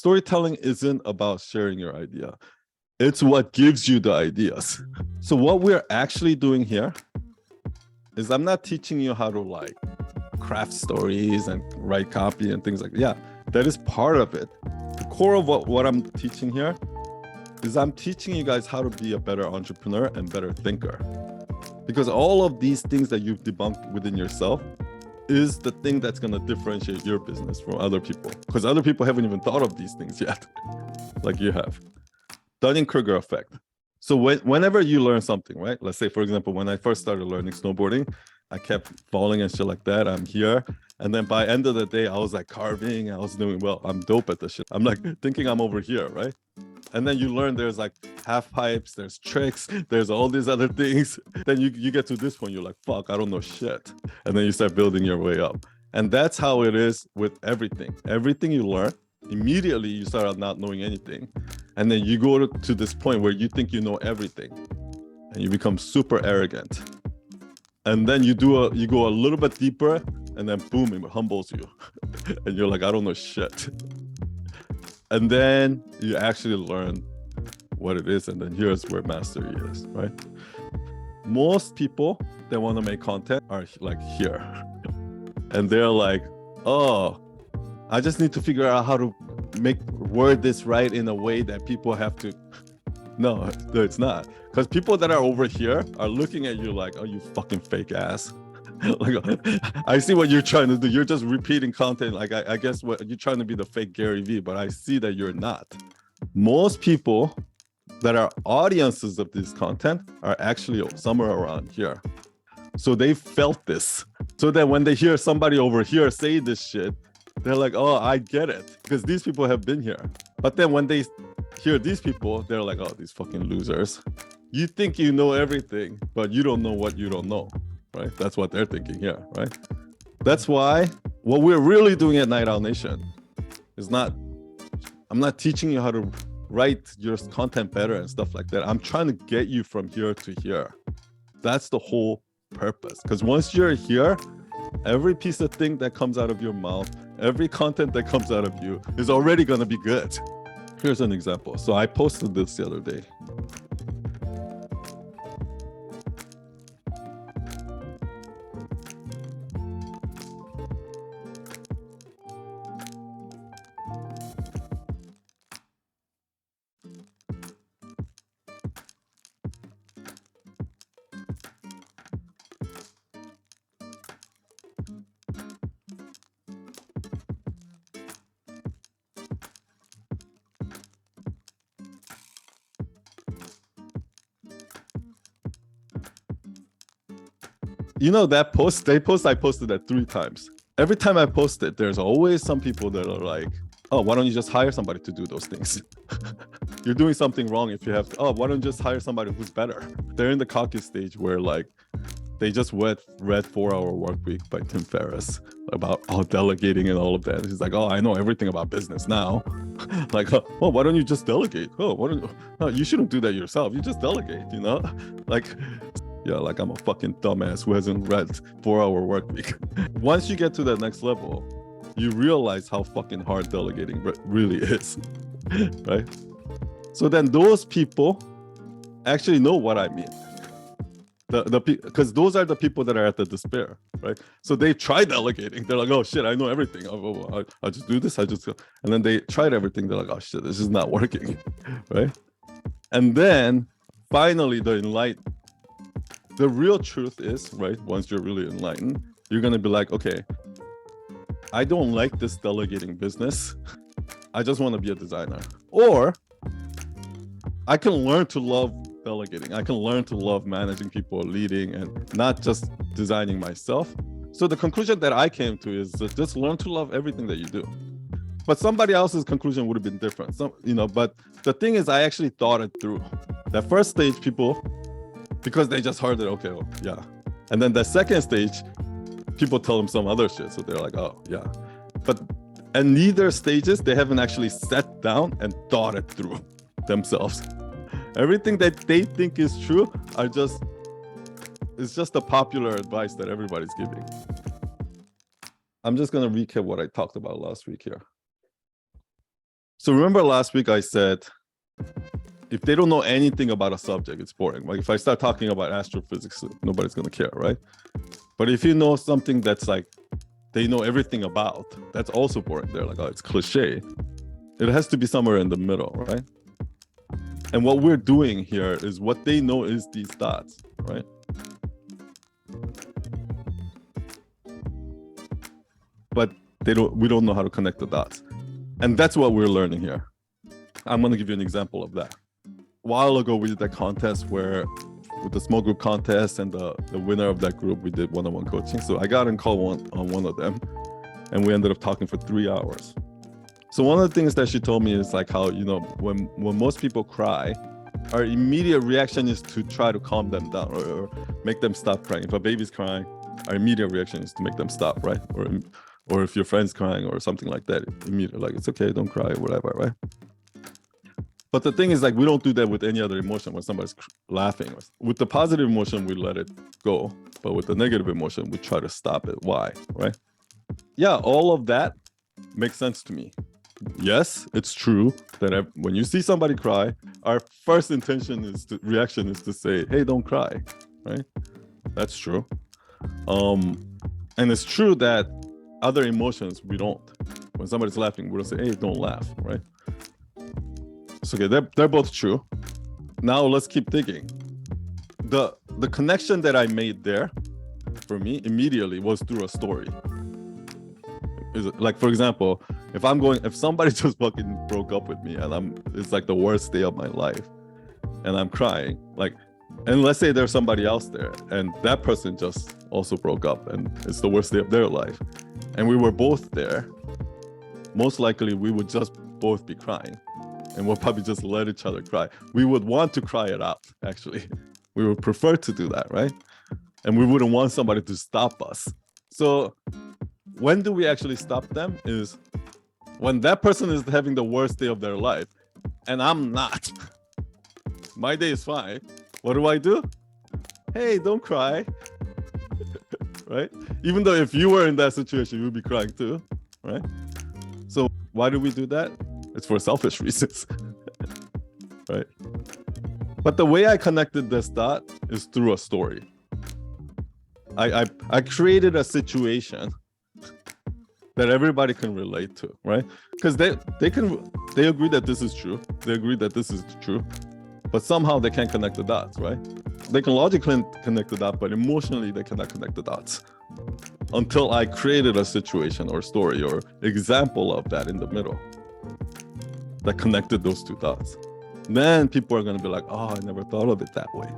Storytelling isn't about sharing your idea. It's what gives you the ideas. So what we're actually doing here is I'm not teaching you how to like craft stories and write copy and things like that. Yeah, that is part of it. The core of what I'm teaching here is I'm teaching you guys how to be a better entrepreneur and better thinker. Because all of these things that you've debunked within yourself is the thing that's going to differentiate your business from other people. Because other people haven't even thought of these things yet, like you have. Dunning-Kruger Effect. So whenever you learn something, right? Let's say, for example, when I first started learning snowboarding, I kept falling and shit like that. I'm here. And then by end of the day, I was like carving. I was doing well. I'm dope at this shit. I'm like thinking I'm over here, right? And then you learn there's like half pipes, there's tricks, there's all these other things. Then you get to this point, you're like, fuck, I don't know shit. And then you start building your way up. And that's how it is with everything. Everything you learn, immediately you start out not knowing anything. And then you go to this point where you think you know everything. And you become super arrogant. And then you go a little bit deeper, and then boom, it humbles you. And you're like, I don't know shit. And then you actually learn what it is, and then here's where mastery is, right? Most people that want to make content are like here. And they're like, oh, I just need to figure out how to word this right in a way that people have to. No, it's not. Because people that are over here are looking at you like, oh, you fucking fake ass. Like, I see what you're trying to do. You're just repeating content. Like, I guess what you're trying to be the fake Gary Vee, but I see that you're not. Most people that are audiences of this content are actually somewhere around here. So they felt this. So that when they hear somebody over here say this shit, they're like, oh, I get it. Because these people have been here. But then when they hear these people, they're like, oh, these fucking losers. You think you know everything, but you don't know what you don't know. Right? That's what they're thinking here, right? That's why what we're really doing at Night Owl Nation is not, I'm not teaching you how to write your content better and stuff like that. I'm trying to get you from here to here. That's the whole purpose. Because once you're here, every piece of thing that comes out of your mouth, every content that comes out of you is already going to be good. Here's an example. So I posted this the other day. You know that post, I posted that 3 times. Every time I post it, there's always some people that are like, oh, why don't you just hire somebody to do those things? You're doing something wrong if you have to, oh, why don't you just hire somebody who's better? They're in the cocky stage where like, they just read 4-Hour Workweek by Tim Ferriss about delegating and all of that. He's like, oh, I know everything about business now. Like, oh, why don't you just delegate? Oh, why don't you? No, you shouldn't do that yourself. You just delegate, you know? Like, yeah, like I'm a fucking dumbass who hasn't read 4-Hour Workweek. Once you get to that next level, you realize how fucking hard delegating really is, right? So then those people actually know what I mean. Because those are the people that are at the despair, right? So they try delegating. They're like, oh shit, I know everything. I'll just do this. And then they tried everything. They're like, oh shit, this is not working, right? And then finally the real truth is, right, once you're really enlightened, you're going to be like, okay, I don't like this delegating business. I just want to be a designer. Or I can learn to love delegating. I can learn to love managing people, leading, and not just designing myself. So the conclusion that I came to is just learn to love everything that you do. But somebody else's conclusion would have been different. But the thing is, I actually thought it through. That first stage, people, because they just heard it, okay, well, yeah. And then the second stage, people tell them some other shit. So they're like, oh, yeah. But at neither stages, they haven't actually sat down and thought it through themselves. Everything that they think is true it's just the popular advice that everybody's giving. I'm just going to recap what I talked about last week here. So remember last week I said, if they don't know anything about a subject, it's boring. Like if I start talking about astrophysics, nobody's gonna care, right? But if you know something that's like they know everything about, that's also boring. They're like, oh, it's cliche. It has to be somewhere in the middle, right? And what we're doing here is what they know is these dots, right? But we don't know how to connect the dots. And that's what we're learning here. I'm gonna give you an example of that. A while ago, we did that contest where, with the small group contest, and the winner of that group, we did one-on-one coaching. So I got on call on one of them, and we ended up talking for 3 hours. So one of the things that she told me is like how, you know, when most people cry, our immediate reaction is to try to calm them down or make them stop crying. If a baby's crying, our immediate reaction is to make them stop, right? Or if your friend's crying or something like that, immediately like, it's okay, don't cry, whatever, right? But the thing is, like, we don't do that with any other emotion. When somebody's laughing, with the positive emotion, we let it go. But with the negative emotion, we try to stop it. Why, right? Yeah, all of that makes sense to me. Yes, it's true that when you see somebody cry, our first reaction is to say, hey, don't cry, right? That's true. And it's true that other emotions, we don't. When somebody's laughing, we don't say, hey, don't laugh, right? So okay, they're both true. Now let's keep digging. The connection that I made there, for me, immediately was through a story. Like, for example, if somebody just fucking broke up with me and it's like the worst day of my life and I'm crying, like, and let's say there's somebody else there and that person just also broke up and it's the worst day of their life, and we were both there, most likely we would just both be crying, and we'll probably just let each other cry. We would want to cry it out, actually. We would prefer to do that, right? And we wouldn't want somebody to stop us. So when do we actually stop them? Is when that person is having the worst day of their life and I'm not. My day is fine. What do? Hey, don't cry. Right? Even though if you were in that situation, you would be crying too, right? So why do we do that? It's for selfish reasons, right? But the way I connected this dot is through a story. I created a situation that everybody can relate to, right? Because they agree that this is true. They agree that this is true, but somehow they can't connect the dots, right? They can logically connect the dots, but emotionally they cannot connect the dots until I created a situation or story or example of that in the middle that connected those two dots. Then people are going to be like, oh, I never thought of it that way.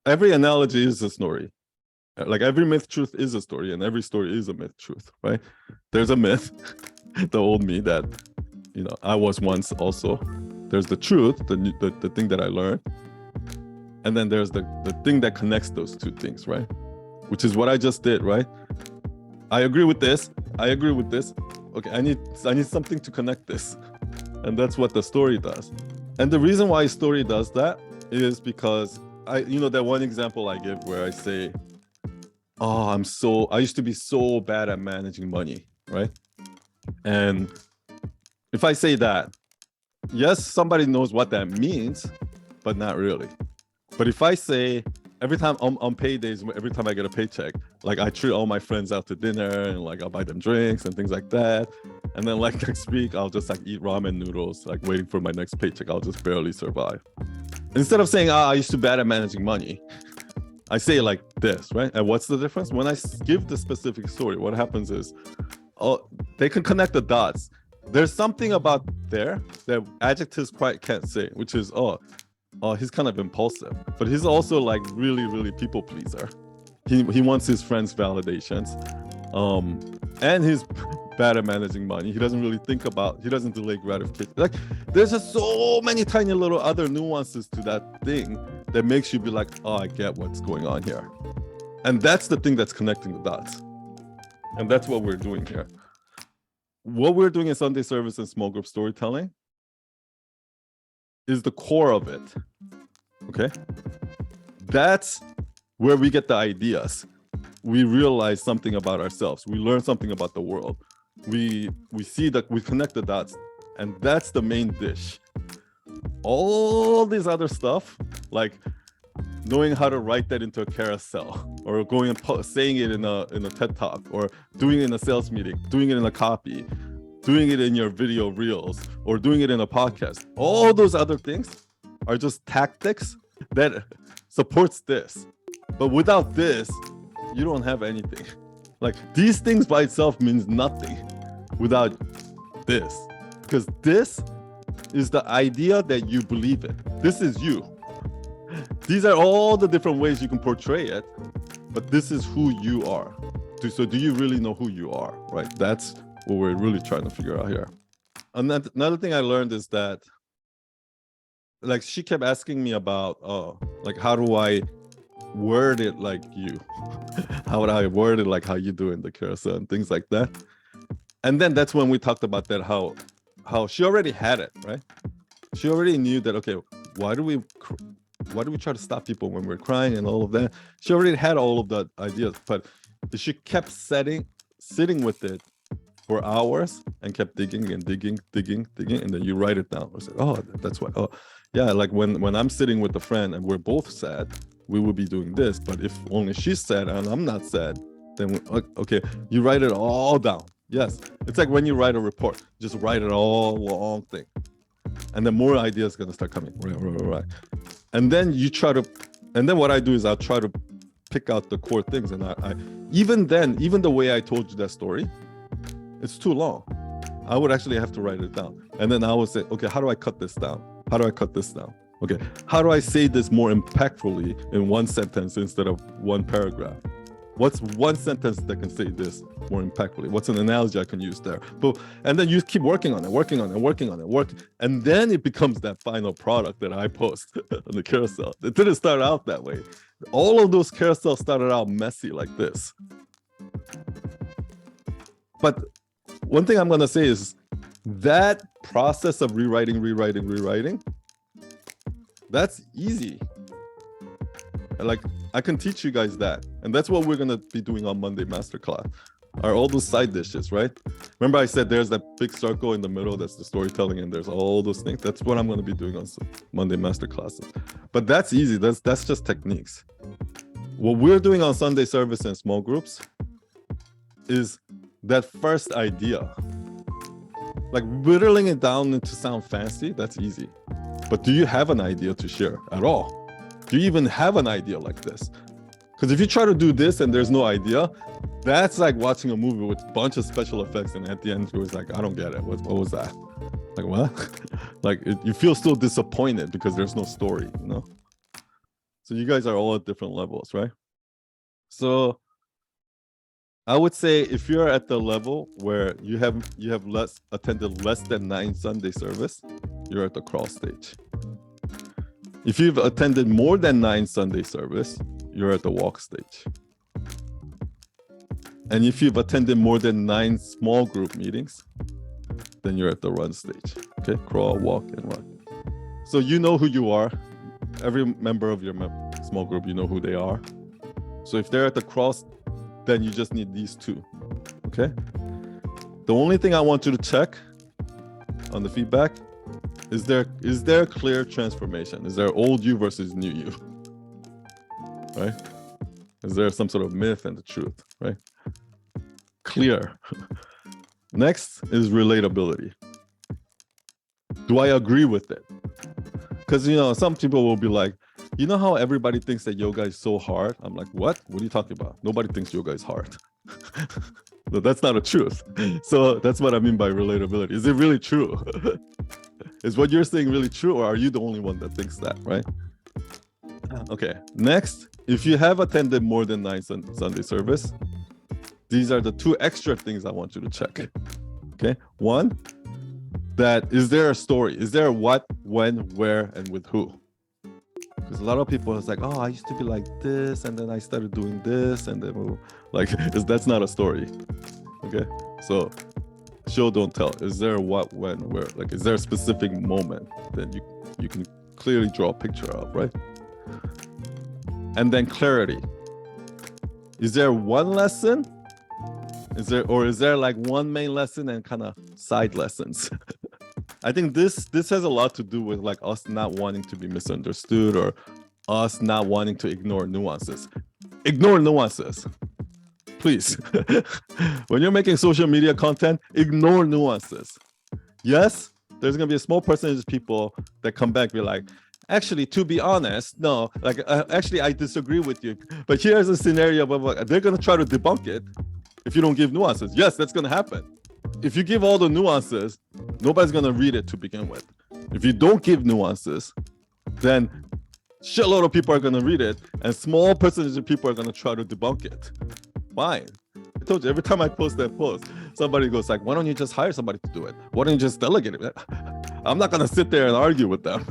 Every analogy is a story. Like every myth truth is a story, and every story is a myth truth, right? There's a myth, the old me that, you know, I was once also. There's the truth, the thing that I learned. And then there's the thing that connects those two things, right? Which is what I just did, right? I agree with this. I agree with this. Okay, I need something to connect this. And that's what the story does. And the reason why story does that is because that one example I give where I say, oh, I used to be so bad at managing money, right? And if I say that, yes, somebody knows what that means, but not really. But if I say, every time on paydays, every time I get a paycheck, like I treat all my friends out to dinner and like I'll buy them drinks and things like that. And then like next week, I'll just like eat ramen noodles, like waiting for my next paycheck. I'll just barely survive. Instead of saying, I used to be bad at managing money, I say it like this, right? And what's the difference? When I give the specific story, what happens is, they can connect the dots. There's something about there that adjectives quite can't say, which is, he's kind of impulsive, but he's also like really, really people pleaser. He wants his friends' validations, and he's bad at managing money. He doesn't delay gratification. Like there's just so many tiny little other nuances to that thing that makes you be like, oh, I get what's going on here. And that's the thing that's connecting the dots. And that's what we're doing here. What we're doing in Sunday service and small group storytelling is the core of it, okay? That's where we get the ideas. We realize something about ourselves. We learn something about the world. we see that we connect the dots, and that's the main dish. All this other stuff, like knowing how to write that into a carousel, or going and saying it in a TED talk, or doing it in a sales meeting, doing it in a copy, doing it in your video reels, or doing it in a podcast. All those other things are just tactics that supports this. But without this, you don't have anything. Like these things by itself means nothing without this, because this is the idea that you believe in. This is you. These are all the different ways you can portray it, but this is who you are. So do you really know who you are, right? That's what we're really trying to figure out here. Another thing I learned is that, like, she kept asking me about, like, how do I word it like you? How would I word it like how you do in the carousel and things like that? And then that's when we talked about that, how she already had it, right? She already knew that, okay, why do we try to stop people when we're crying and all of that? She already had all of that ideas, but she kept sitting with it for hours and kept digging, and then you write it down. I said, oh, that's why. Oh, yeah, like when I'm sitting with a friend and we're both sad, we will be doing this. But if only she's sad and I'm not sad, then okay, you write it all down. Yes, it's like when you write a report, just write it all long thing, and then more ideas gonna start coming. Right. And then you try to, and then what I do is I'll try to pick out the core things, and I even the way I told you that story, it's too long. I would actually have to write it down, and then I would say, okay, how do I cut this down? How do I cut this down? Okay, how do I say this more impactfully in one sentence instead of one paragraph? What's one sentence that can say this more impactfully? What's an analogy I can use there? And then you keep working on it, and then it becomes that final product that I post on the carousel. It didn't start out that way. All of those carousels started out messy like this. But one thing I'm gonna say is that process of rewriting, that's easy. Like, I can teach you guys that. And that's what we're going to be doing on Monday Masterclass, are all those side dishes, right? Remember I said there's that big circle in the middle, that's the storytelling, and there's all those things. That's what I'm going to be doing on Monday Masterclasses. But that's easy. That's just techniques. What we're doing on Sunday service and small groups is that first idea. Like, whittling it down to sound fancy, that's easy. But do you have an idea to share at all? Do you even have an idea like this? Because if you try to do this and there's no idea, that's like watching a movie with a bunch of special effects, and at the end it was like, I don't get it. What was that? Like, what? Like, you feel still disappointed because there's no story, you know? So you guys are all at different levels, right? So I would say if you're at the level where you have attended less than 9 Sunday service, you're at the crawl stage. If you've attended more than 9 Sunday service, you're at the walk stage. And if you've attended more than 9 small group meetings, then you're at the run stage. Okay, crawl, walk, and run. So you know who you are. Every member of your small group, you know who they are. So if they're at the crawl, then you just need these 2. Okay. The only thing I want you to check on the feedback, is there clear transformation? Is there old you versus new you? Right? Is there some sort of myth and the truth? Right? Clear. Next is relatability. Do I agree with it? Because, you know, some people will be like, you know how everybody thinks that yoga is so hard? I'm like, what? What are you talking about? Nobody thinks yoga is hard. No, that's not a truth. So that's what I mean by relatability. Is it really true? Is what you're saying really true, or are you the only one that thinks that, right? Okay, next, if you have attended more than 9 Sunday service, these are the 2 extra things I want you to check. Okay, one, that is there a story? Is there a what, when, where, and with who? Because a lot of people is like, oh, I used to be like this, and then I started doing this, and then like, that's not a story. Okay, so show, don't tell. Is there a what, when, where? Like, is there a specific moment that you can clearly draw a picture of, right? And then clarity. Is there one lesson Is there like one main lesson and kind of side lessons? I think this has a lot to do with like us not wanting to be misunderstood or us not wanting to ignore nuances. Ignore nuances, please. When you're making social media content, ignore nuances. Yes, there's gonna be a small percentage of people that come back and be like, actually, to be honest, no, like actually I disagree with you, but here's a scenario, blah, blah. They're gonna try to debunk it if you don't give nuances. Yes, that's gonna happen. If you give all the nuances, nobody's gonna read it to begin with. If you don't give nuances, then shitload of people are gonna read it, and small percentage of people are gonna try to debunk it. Fine. I told you, every time I post that post, somebody goes like, why don't you just hire somebody to do it? Why don't you just delegate it? I'm not gonna sit there and argue with them.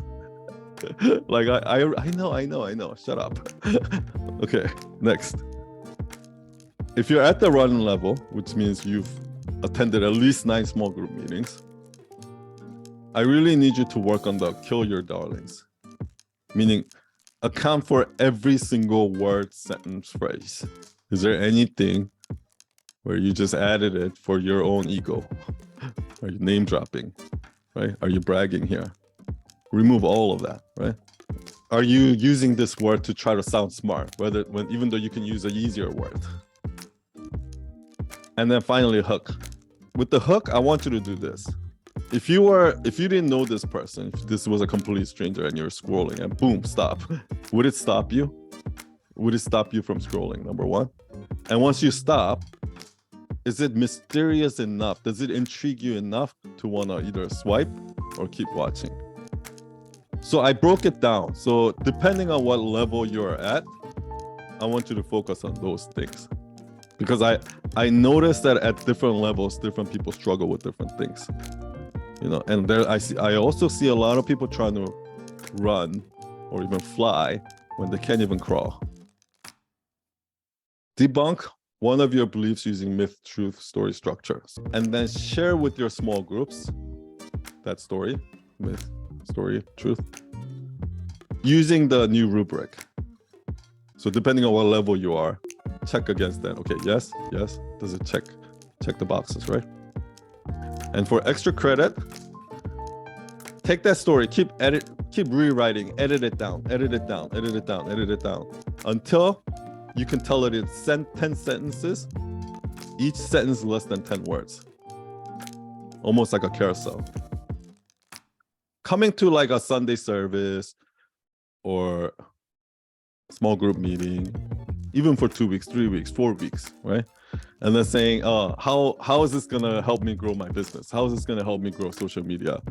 Like I know. Shut up. Okay, next. If you're at the run level, which means you've attended at least 9 small group meetings, I really need you to work on the kill your darlings. Meaning, account for every single word, sentence, phrase. Is there anything where you just added it for your own ego? Are you name dropping, right? Are you bragging here? Remove all of that, right? Are you using this word to try to sound smart, even though you can use an easier word? And then finally, hook. With the hook, I want you to do this. If you didn't know this person, if this was a complete stranger and you're scrolling and boom, stop, would it stop you? Would it stop you from scrolling, number one? And once you stop, is it mysterious enough? Does it intrigue you enough to want to either swipe or keep watching? So I broke it down. So depending on what level you're at, I want you to focus on those things. Because I noticed that at different levels, different people struggle with different things. You know, and I also see a lot of people trying to run or even fly when they can't even crawl. Debunk one of your beliefs using myth, truth, story structures, and then share with your small groups that story, myth, story, truth, using the new rubric. So depending on what level you are, check against that. Okay, yes, does it check the boxes, right? And for extra credit, take that story, keep rewriting, edit it down until you can tell it it's 10 sentences, each sentence less than 10 words. Almost like a carousel. Coming to like a Sunday service or small group meeting, even for 2 weeks, 3 weeks, 4 weeks, right? And then saying, how is this gonna help me grow my business? How is this gonna help me grow social media?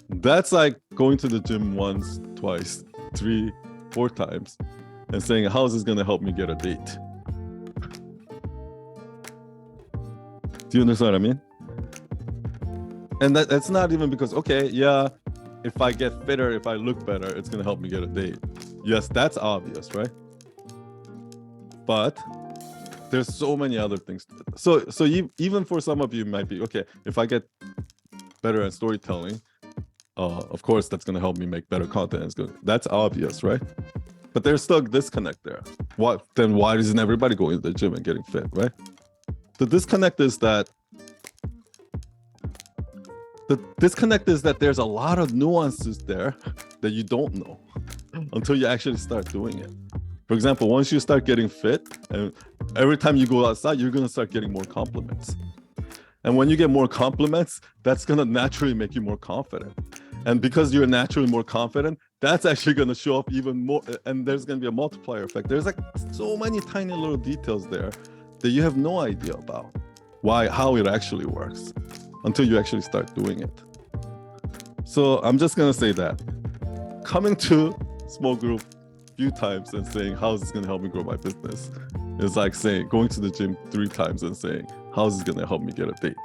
That's like going to the gym once, twice, 3, 4 times and saying, how is this gonna help me get a date? Do you understand what I mean? And that's not even because, okay, yeah, if I get fitter, if I look better, it's gonna help me get a date. Yes, that's obvious, right? But there's so many other things. So even for some of you, it might be, okay, if I get better at storytelling, of course, that's going to help me make better content. It's good. That's obvious, right? But there's still a disconnect there. Then why isn't everybody going to the gym and getting fit, right? The disconnect is that there's a lot of nuances there that you don't know until you actually start doing it. For example, once you start getting fit, and every time you go outside, you're going to start getting more compliments. And when you get more compliments, that's going to naturally make you more confident. And because you're naturally more confident, that's actually going to show up even more. And there's going to be a multiplier effect. There's like so many tiny little details there that you have no idea about how it actually works until you actually start doing it. So I'm just going to say that coming to small group few times and saying, how is this going to help me grow my business? It's like saying, going to the gym 3 times and saying, how is this going to help me get a date?